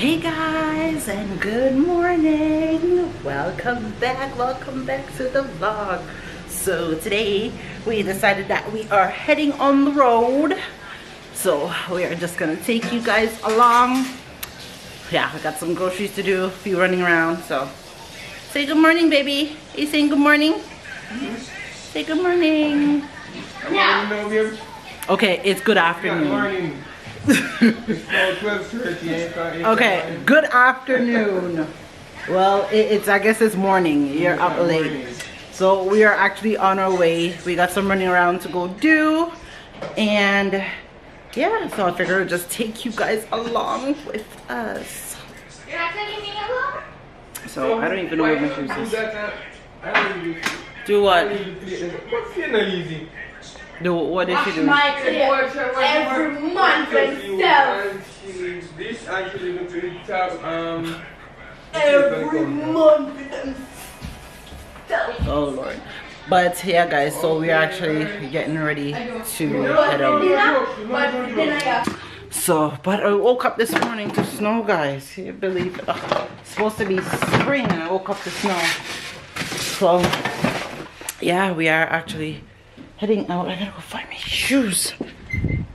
Hey guys, and good morning. Welcome back to the vlog. So today we decided that we are heading on the road, so we are just gonna take you guys along. Yeah, I got some groceries to do, a few running around. So say good morning, baby. Are you saying good morning? Say good morning. No. Okay, it's good afternoon. Okay, good afternoon. Well, it's I guess it's morning. You're up late. So we are actually on our way. We got some running around to go do. And yeah, so I figured I'd just take you guys along with us. You're not taking me along? So I don't even know where my shoes is. Do what? What's easy? Do what did she do? Every month themselves. This actually going to the top. Every month themselves. Oh Lord. But yeah guys, so we're actually getting ready to head out. So, but I woke up this morning to snow, guys. Can you believe it? It's supposed to be spring and I woke up to snow. So yeah, we are actually heading out. I gotta go find my shoes.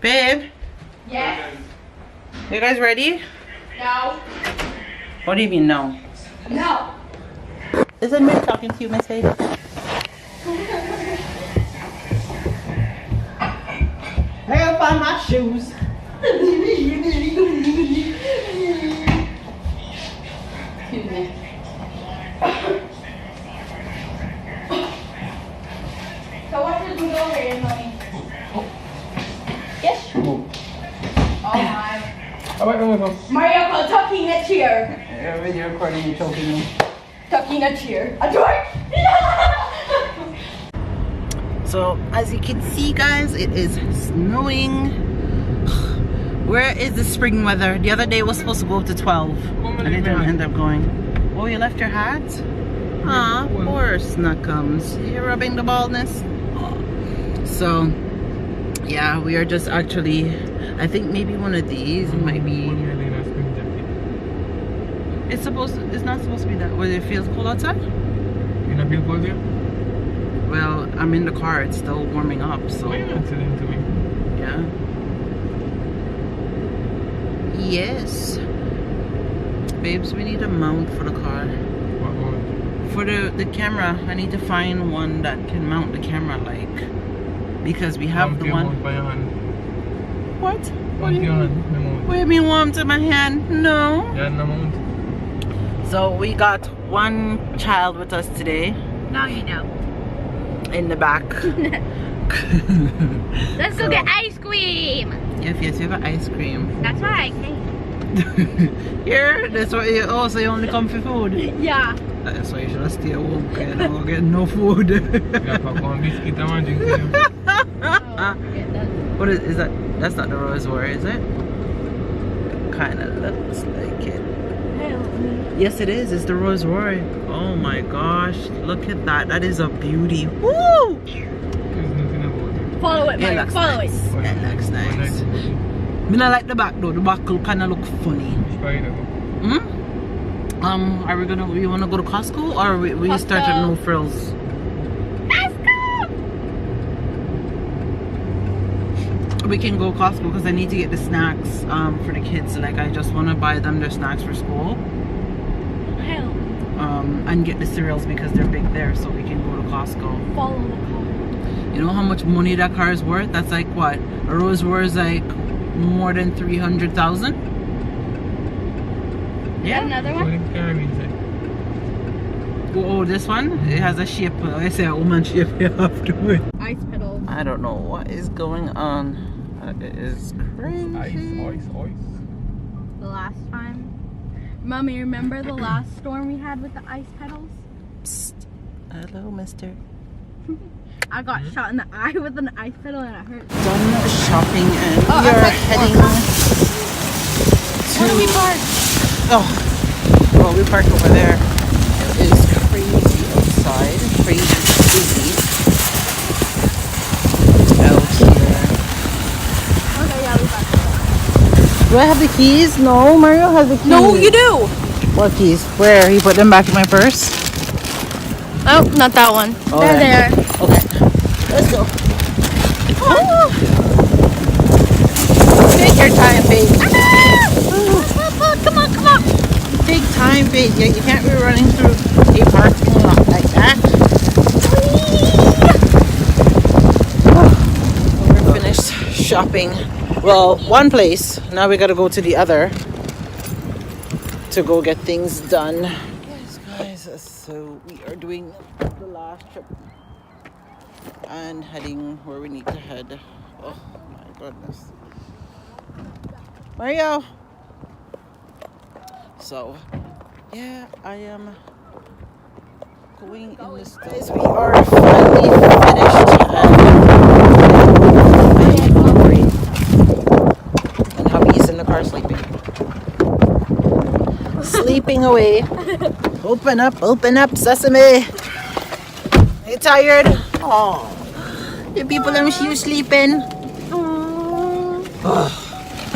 Babe? Yes? You guys ready? No. What do you mean no? No. Isn't me talking to you, Miss Babe? I gotta find my shoes. Excuse me. So what did we go over here, honey? Yes? Oh my. Mario called tucking a chair. Yeah, when you're recording, you're choking me. Tucking a chair. A door? So, as you can see, guys, it is snowing. Where is the spring weather? The other day was supposed to go up to 12. And it didn't end up going. Oh, you left your hat? Aw, poor Snuckums. You're rubbing the baldness. So, yeah, we are just actually, I think maybe one of these might be. It's not supposed to be that. Well, it feels cold outside? You not feel cold yet? Well, I'm in the car. It's still warming up, so. Why are you not telling to me? Yeah. Yes. Babes, we need a mount for the car. What? For the camera, I need to find one that can mount the camera, like, because we have the one. What? What do you mean warm to my hand? No. Yeah, no mount. So we got one child with us today. No, you don't. In the back. Let's go get ice cream. Yes, we have an ice cream. That's why I came. Here, that's what you. Oh, so you only come for food? Yeah. That's why you should stay home. Okay, now we're getting no food. Yeah, pack one biscuit and drink. What is that? That's not the rose war, is it? Kind of looks like it. Yes, it is. It's the rose war. Oh my gosh! Look at that. That is a beauty. Woo! There's nothing about it. Follow it, It Mike. looks Follow nice. it. That looks nice. Me not like the back though. The back will kind of look funny. Hmm? Are we gonna? We wanna go to Costco or we start at No Frills? We can go Costco because I need to get the snacks for the kids. Like I just want to buy them their snacks for school. And get the cereals because they're big there, so we can go to Costco. Follow the car. You know how much money that car is worth? That's like what? A rose war is like more than 300,000. Yeah. Another one? Oh, this one? It has a shape. I say a woman shape afterwards. Ice pedals. I don't know what is going on. It is crazy. Ice. The last time. Mommy, remember the last storm we had with the ice pedals? Psst. Hello, mister. I got shot in the eye with an ice pedal and it hurt. Done shopping and we are heading to... Where do we park? Oh, well, we parked over there. It is crazy outside. Crazy busy out here. Okay, yeah, we parked. Do I have the keys? No, Mario has the keys. No, you do. What keys? Where? You put them back in my purse? Oh, not that one. Okay. They're there. Okay. Let's go. Oh. Take your time, babe. Come on, come on. Take time, babe. Yeah, you can't be running through a parking lot like that. We're finished shopping. Well, one place. Now we gotta go to the other to go get things done. Yes, guys. So we are doing the last trip and heading where we need to head. Oh my goodness. Mario. So, yeah, I am going in this. Guys, we are finally finished and I'm hungry. And hubby's in the car sleeping. Sleeping away. Open up, sesame. You tired? Oh, the people in you sleeping. Oh.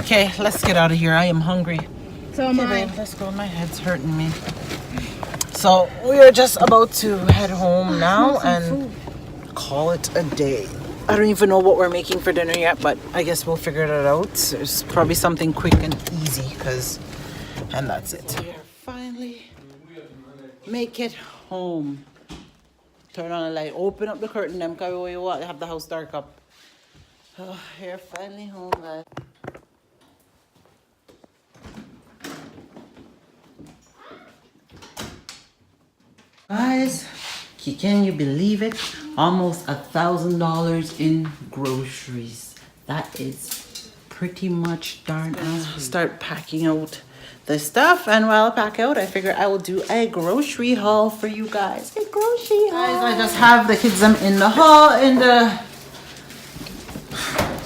Okay, let's get out of here. I am hungry. So am Okay, I. babe, let's go. My head's hurting me. So we are just about to head home now and call it a day. I don't even know what we're making for dinner yet, but I guess we'll figure it out. There's probably something quick and easy, and that's it. We are finally make it home. Turn on a light, open up the curtain, them cause we have the house dark up. Oh, we're finally home, guys. Guys, can you believe it? Almost $1,000 in groceries. That is pretty much darn awesome. Start packing out the stuff, and while I pack out, I figure I will do a grocery haul for you guys. A grocery haul. Guys, I just have the kids them in the hall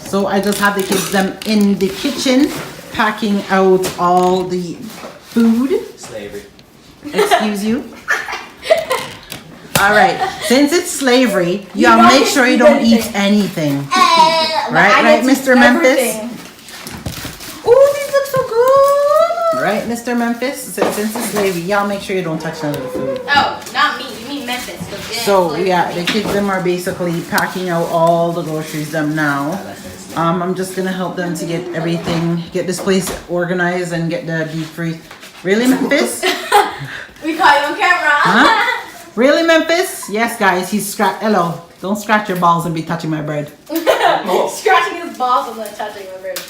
So I just have the kids them in the kitchen, packing out all the food. Slavery. Excuse you. All right, since it's slavery, y'all make sure you don't eat anything. Right, Mr. Memphis? Oh, these look so good. Right, Mr. Memphis? Since it's slavery, y'all make sure you don't touch none of the food. Oh, not me. You mean Memphis. So, yeah, the kids them are basically packing out all the groceries them now. I'm just going to help them to get everything, get this place organized and get the deep freeze. Really, Memphis? We caught you on camera. Huh? Really, Memphis? Yes, guys, he's hello. Don't scratch your balls and be touching my bread. Scratching his balls and then touching my bread.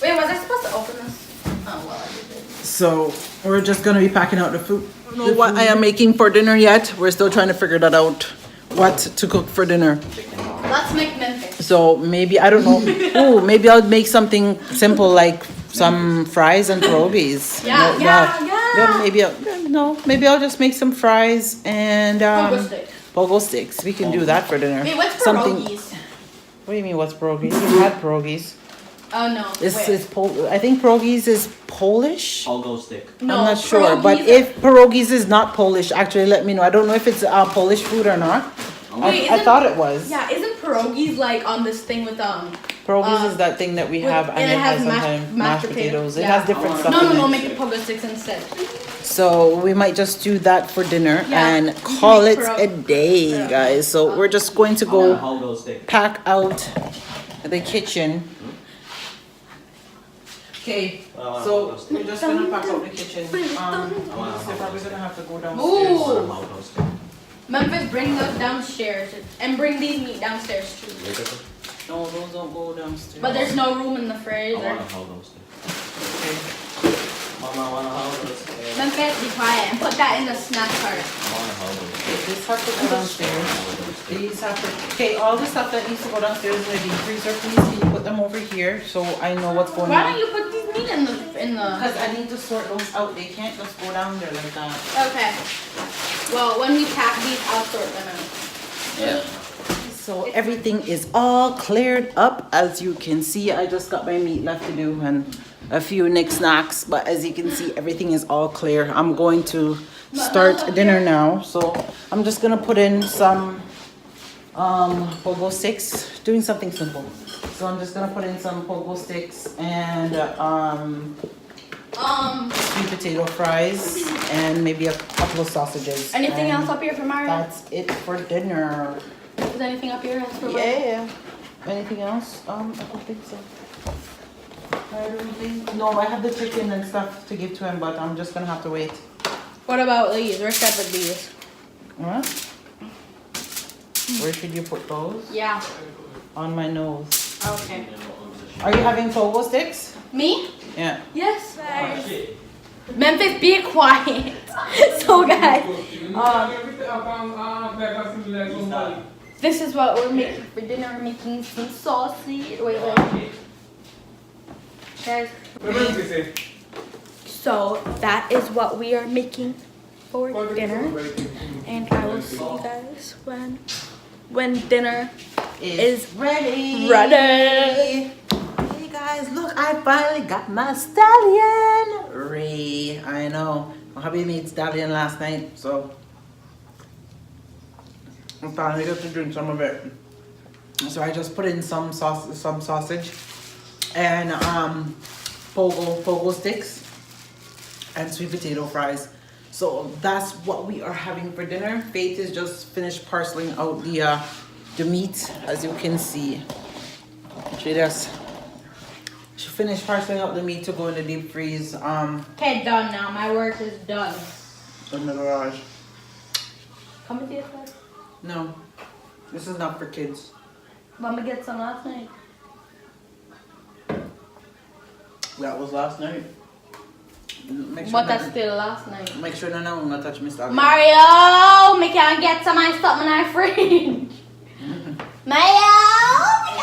Wait, was I supposed to open this? Oh, well, I did. So, we're just going to be packing out the food. I don't know what I am making for dinner yet. We're still trying to figure that out. What to cook for dinner. Let's make Memphis. So, maybe, I don't know. Oh, maybe I'll make something simple like some fries and pierogies. Yeah. Maybe I'll just make some fries and Pogo sticks. pogo sticks. We can do that for dinner. Wait, what's Something. pierogies? What do you mean? What's pierogies? You had pierogies. Oh no. This wait. is I think pierogies is Polish. Pogo stick. No, I'm not sure, but if pierogies is not Polish, actually let me know. I don't know if it's Polish food or not. Wait, I thought it was. Yeah, isn't pierogies like on this thing with Pierogies is that thing that we have, and it has sometimes mashed potatoes. It has different stuff in No, it. make the pogo sticks instead. So we might just do that for dinner Yeah, and call make it a day, guys. So we're just going to go Pogo stick. pack out the kitchen. Okay, so we're just gonna pack out the kitchen. We're probably gonna have to go downstairs. Ooh. Pogo stick. Memphis, bring those downstairs and bring these meat downstairs too. No, those don't go downstairs. But there's no room in the fridge. I Or... want a pogo stick. Okay. Mama, I want a pogo stick. Memphis, be quiet and put that in the snack cart. I want a pogo stick. These have to go downstairs. These have to. Okay, all the stuff that needs to go downstairs in the deep freezer, please. Can you put them over here so I know what's going Why on? don't you put these meat in the Because I need to sort those out. They can't just go down there like that. Okay. Well, when we pack these, I'll sort them out. Yeah. So everything is all cleared up. As you can see, I just got my meat left to do and a few knickknacks. But as you can see, everything is all clear. I'm going to start dinner now. So I'm just going to put in some pogo sticks, doing something simple. So I'm just gonna put in some pogo sticks and sweet potato fries and maybe a couple of sausages. Anything And else up here for Mario? That's it for dinner. Is anything up here else for Mario? Yeah. Anything else? I don't think so. I don't think. No, I have the chicken and stuff to give to him, but I'm just gonna have to wait. What about these? We're set with these. What? Where should you put those? Yeah. On my nose. Okay. Are you having pogo sticks? Me? Yeah. Yes, guys. Memphis, be quiet. So, guys, this is what we're making for dinner. We're making some sausage. Wait. Guys. So, that is what we are making for dinner. And I will see you guys when dinner is ready. ready. Hey guys, look, I finally got my stallion. Ray, I know. My hubby made stallion last night, so I finally got to drink some of it. So I just put in some sausage and pogo sticks and sweet potato fries. So that's what we are having for dinner. Faith is just finished parceling out the meat, as you can see. She finished parceling out the meat to go in the deep freeze. Okay, done now. My work is done. In the garage. Come with you, guys. No, this is not for kids. Mama get some last night. That was last night. Make sure But that's still last night. Make sure no one touch me stallion. Mario, me can get some ice stuff in our fridge. Mario.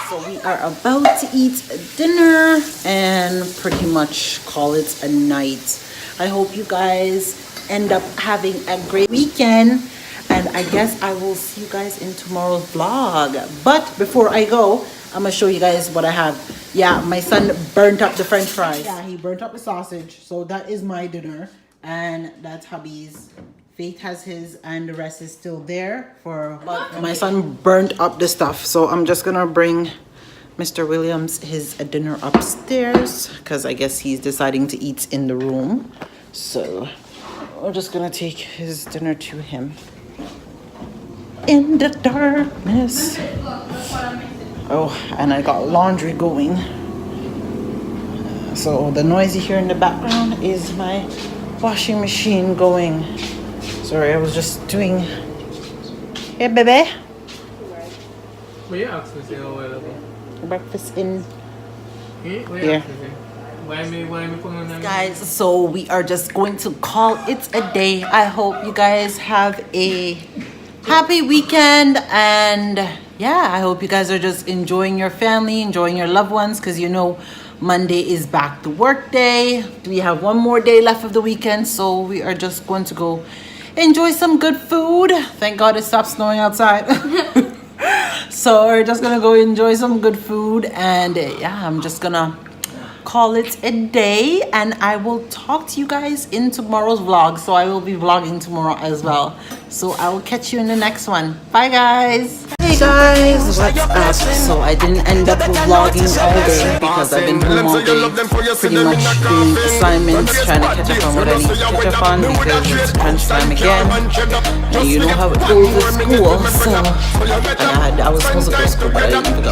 So we are about to eat dinner and pretty much call it a night. I hope you guys end up having a great weekend, and I guess I will see you guys in tomorrow's vlog. But before I go, I'm gonna show you guys what I have. Yeah, my son burnt up the french fries. Yeah, he burnt up the sausage. So that is my dinner, and that's hubby's. Faith has his, and the rest is still there for. But my son burnt up the stuff, so I'm just gonna bring Mr. Williams his dinner upstairs because I guess he's deciding to eat in the room. So we're just gonna take his dinner to him in the darkness. Oh, and I got laundry going. So the noise you hear in the background is my washing machine going. Sorry, I was just doing. Hey, baby. What you asked me to say a while ago? Breakfast in. What Yeah. Why me put on that? Guys, so we are just going to call it a day. I hope you guys have a happy weekend, and yeah, I hope you guys are just enjoying your family, enjoying your loved ones, because you know Monday is back to work day. We have one more day left of the weekend, so we are just going to go enjoy some good food. Thank God it stopped snowing outside. So we're just gonna go enjoy some good food, and yeah, I'm just gonna call it a day, and I will talk to you guys in tomorrow's vlog. So I will be vlogging tomorrow as well, so I will catch you in the next one. Bye guys. Hey guys, what's up? So I didn't end up vlogging all day because I've been home all day, pretty much doing assignments, trying to catch up on what I need to catch up on because it's crunch time again, and you know how it goes with school. So and I was supposed to go to school, but I didn't even go.